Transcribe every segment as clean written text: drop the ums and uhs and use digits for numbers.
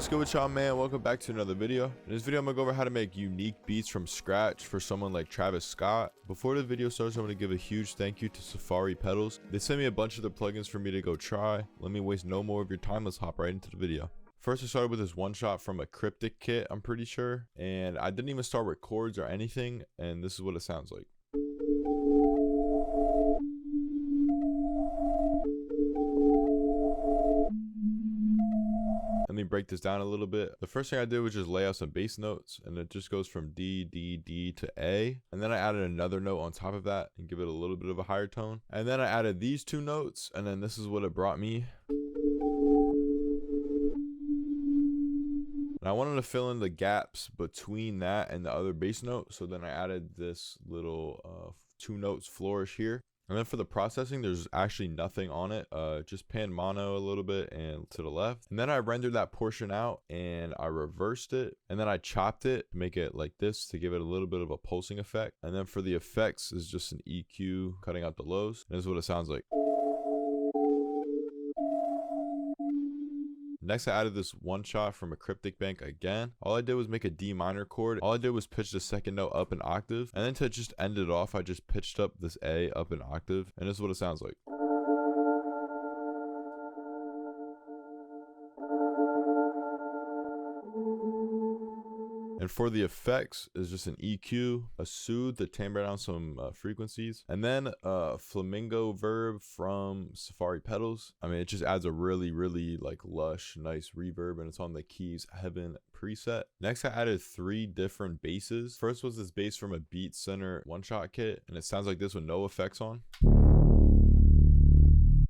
What's good with y'all, man? Welcome back to another video. In this video I'm gonna go over how to make unique beats from scratch for someone like Travis Scott. Before the video starts, I'm gonna give a huge thank you to Safari Pedals. They sent me a bunch of their plugins for me to go try. Let me waste no more of your time. Let's hop right into the video. First, I started with this one shot from a cryptic kit, I'm pretty sure, and I didn't even start with chords or anything, and this is what it sounds like. Let me break this down a little bit. The first thing I did was just lay out some bass notes, and it just goes from D, D, D to A. And then I added another note on top of that and give it a little bit of a higher tone. And then I added these two notes, and then this is what it brought me. And I wanted to fill in the gaps between that and the other bass note. So then I added this little 2 notes flourish here. And then for the processing, there's actually nothing on it, just pan mono a little bit and to the left. And then I rendered that portion out and I reversed it. And then I chopped it to make it like this to give it a little bit of a pulsing effect. And then for the effects is just an EQ cutting out the lows. And this is what it sounds like. Next, I added this one shot from a cryptic bank again. All I did was make a D minor chord. All I did was pitch the second note up an octave. And then to just end it off, I just pitched up this A up an octave. And this is what it sounds like. And for the effects is just an EQ, a soothe to timbre down some frequencies, and then a flamingo verb from Safari Pedals. I mean, it just adds a really like lush, nice reverb, and it's on the Keys Heaven preset. Next, I added 3 different basses. First was this bass from a Beat Center one-shot kit, and it sounds like this with no effects on.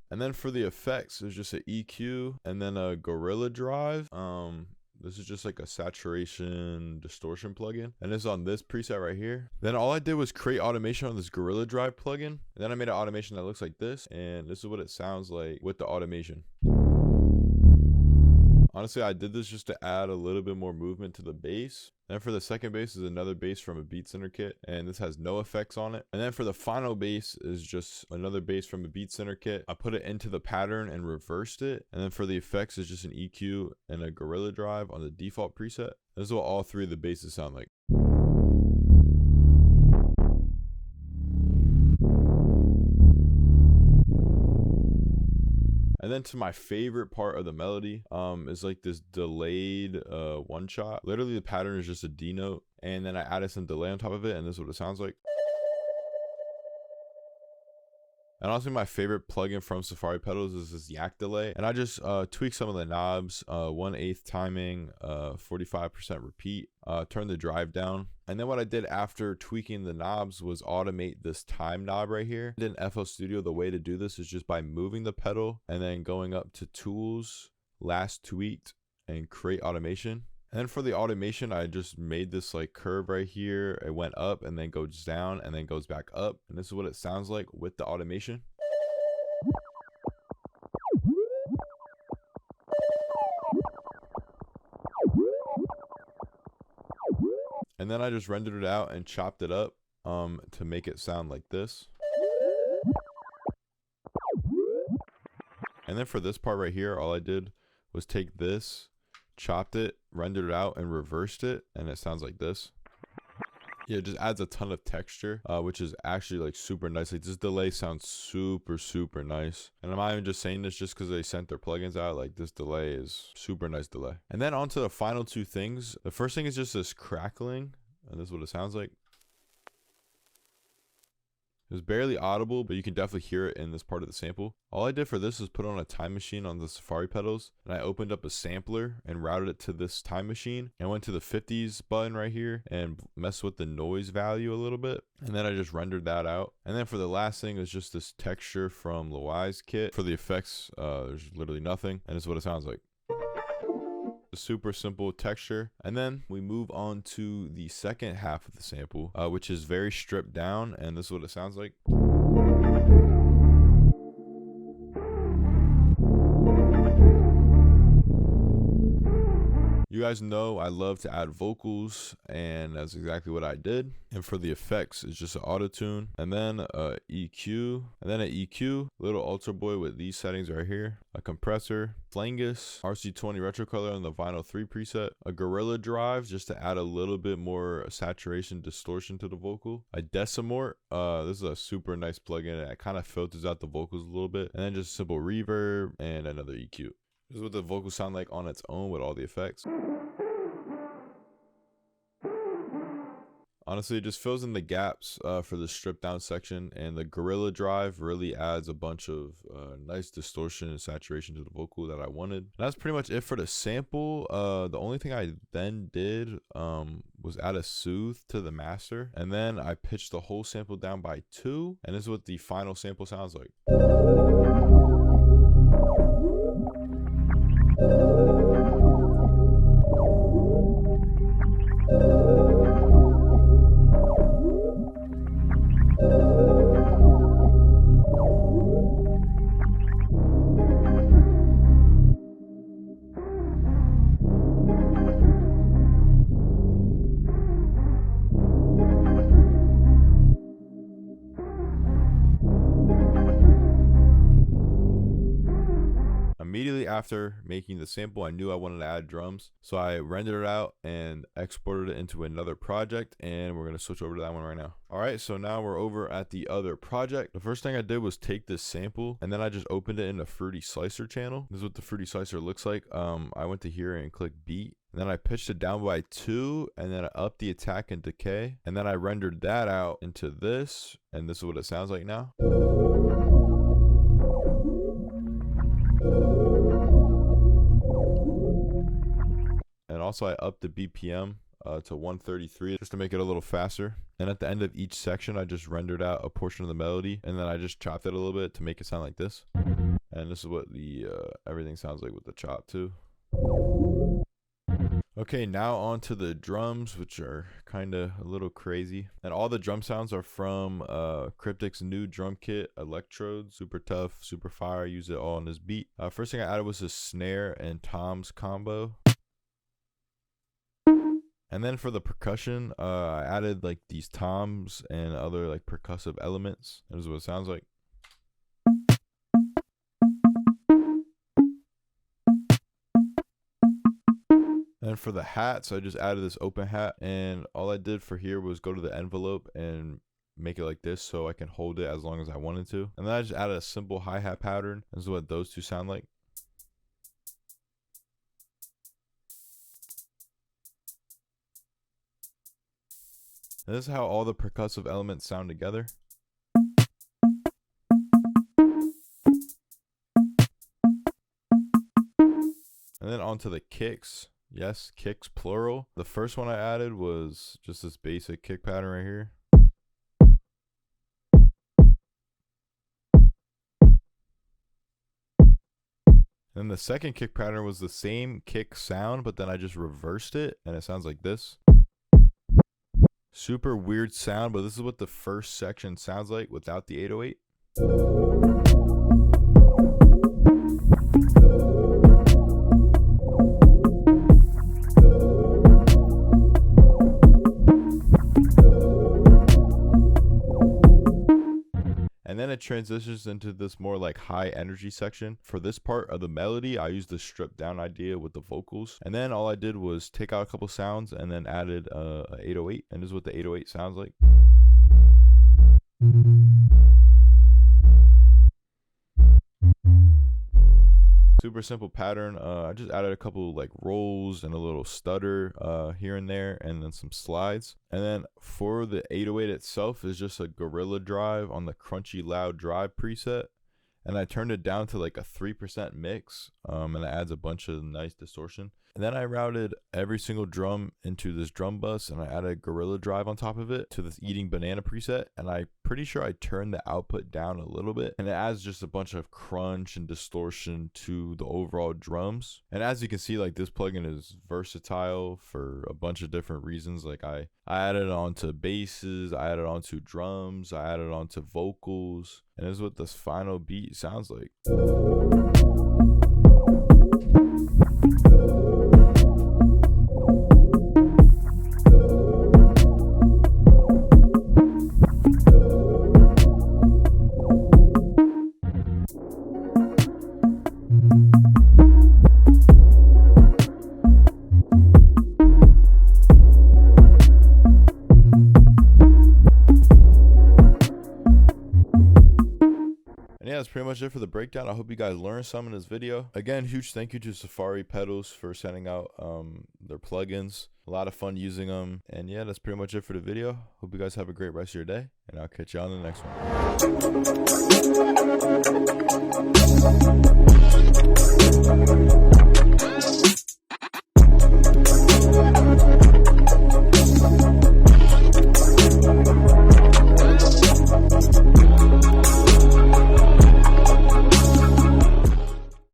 And then for the effects, there's just an EQ, and then a Gorilla Drive. This is just like a saturation distortion plugin, and it's on this preset right here. Then all I did was create automation on this Gorilla Drive plugin, and then I made an automation that looks like this, and this is what it sounds like with the automation. Honestly, I did this just to add a little bit more movement to the bass. Then for the second bass is another bass from a Beat Center kit, and this has no effects on it. And then for the final bass is just another bass from a Beat Center kit. I put it into the pattern and reversed it. And then for the effects is just an EQ and a Gorilla Drive on the default preset. This is what all 3 of the basses sound like. And then to my favorite part of the melody is like this delayed one shot. Literally the pattern is just a D note, and then I added some delay on top of it, and this is what it sounds like. And honestly, my favorite plugin from Safari Pedals is this yak delay, and I just tweaked some of the knobs, 1/8 timing, 45% repeat, turn the drive down. And then what I did after tweaking the knobs was automate this time knob right here. In FL Studio, the way to do this is just by moving the pedal and then going up to Tools, Last Tweaked, and Create Automation. And then for the automation, I just made this like curve right here. It went up and then goes down and then goes back up. And this is what it sounds like with the automation. And then I just rendered it out and chopped it up to make it sound like this. And then for this part right here, all I did was take this, chopped it, rendered it out, and reversed it, and it sounds like this. Yeah, it just adds a ton of texture, which is actually like super nice. Like this delay sounds super nice, and I'm not even just saying this just because they sent their plugins out. Like this delay is super nice delay. And then on to the final 2 things. The first thing is just this crackling, and this is what it sounds like. It was barely audible, but you can definitely hear it in this part of the sample. All I did for this is put on a time machine on the Safari pedals, and I opened up a sampler and routed it to this time machine, and went to the 50s button right here and messed with the noise value a little bit, and then I just rendered that out. And then for the last thing is just this texture from Loai's kit. For the effects, there's literally nothing, and this is what it sounds like. A super simple texture. And then we move on to the second half of the sample, which is very stripped down, and this is what it sounds like. You guys know I love to add vocals, and that's exactly what I did. And for the effects, it's just an auto tune, and then a EQ, and then an EQ, little Ultra Boy with these settings right here, a compressor, Flangus, RC20 retro color on the Vinyl 3 preset, a Gorilla Drive just to add a little bit more saturation distortion to the vocal, a Decimort, this is a super nice plugin. It kind of filters out the vocals a little bit, and then just simple reverb and another EQ. This is what the vocals sound like on its own with all the effects. Honestly, it just fills in the gaps for the stripped down section, and the Gorilla Drive really adds a bunch of nice distortion and saturation to the vocal that I wanted. And that's pretty much it for the sample. The only thing I then did was add a soothe to the master, and then I pitched the whole sample down by 2, and this is what the final sample sounds like. Immediately after making the sample, I knew I wanted to add drums, so I rendered it out and exported it into another project, and we're going to switch over to that one right now. Alright, so now we're over at the other project. The first thing I did was take this sample, and then I just opened it in the Fruity Slicer channel. This is what the Fruity Slicer looks like. I went to here and clicked beat, and then I pitched it down by 2, and then I upped the attack and decay, and then I rendered that out into this, and this is what it sounds like now. And also I upped the BPM to 133 just to make it a little faster. And at the end of each section, I just rendered out a portion of the melody, and then I just chopped it a little bit to make it sound like this. And this is what the everything sounds like with the chop too. Okay, now on to the drums, which are kind of a little crazy. And all the drum sounds are from Cryptic's new drum kit, Electrode. Super tough, super fire. Use it all on this beat. First thing I added was a snare and toms combo. And then for the percussion, I added like these toms and other like percussive elements. This is what it sounds like. And for the hats, I just added this open hat, and all I did for here was go to the envelope and make it like this so I can hold it as long as I wanted to. And then I just added a simple hi-hat pattern. This is what those two sound like. And this is how all the percussive elements sound together. And then onto the kicks. Yes, kicks plural. The first one I added was just this basic kick pattern right here. And the second kick pattern was the same kick sound, but then I just reversed it, and it sounds like this. Super weird sound, but this is what the first section sounds like without the 808. And then it transitions into this more like high energy section. For this part of the melody, I used the stripped down idea with the vocals. And then all I did was take out a couple sounds and then added a 808. And this is what the 808 sounds like. super simple pattern. I just added a couple like rolls and a little stutter here and there, and then some slides. And then for the 808 itself is just a gorilla drive on the crunchy loud drive preset. And I turned it down to like a 3% mix, and it adds a bunch of nice distortion. And then I routed every single drum into this drum bus, and I added gorilla drive on top of it to this eating banana preset. And I'm pretty sure I turned the output down a little bit, and it adds just a bunch of crunch and distortion to the overall drums. And as you can see, like, this plugin is versatile for a bunch of different reasons. Like I added it onto basses, I added it onto drums, I added it onto vocals, and this is what this final beat sounds like. And yeah, that's pretty much it for the breakdown. I hope you guys learned some in this video. Again, huge thank you to Safari Pedals for sending out their plugins. A lot of fun using them. And yeah, that's pretty much it for the video. Hope you guys have a great rest of your day, and I'll catch you on the next one.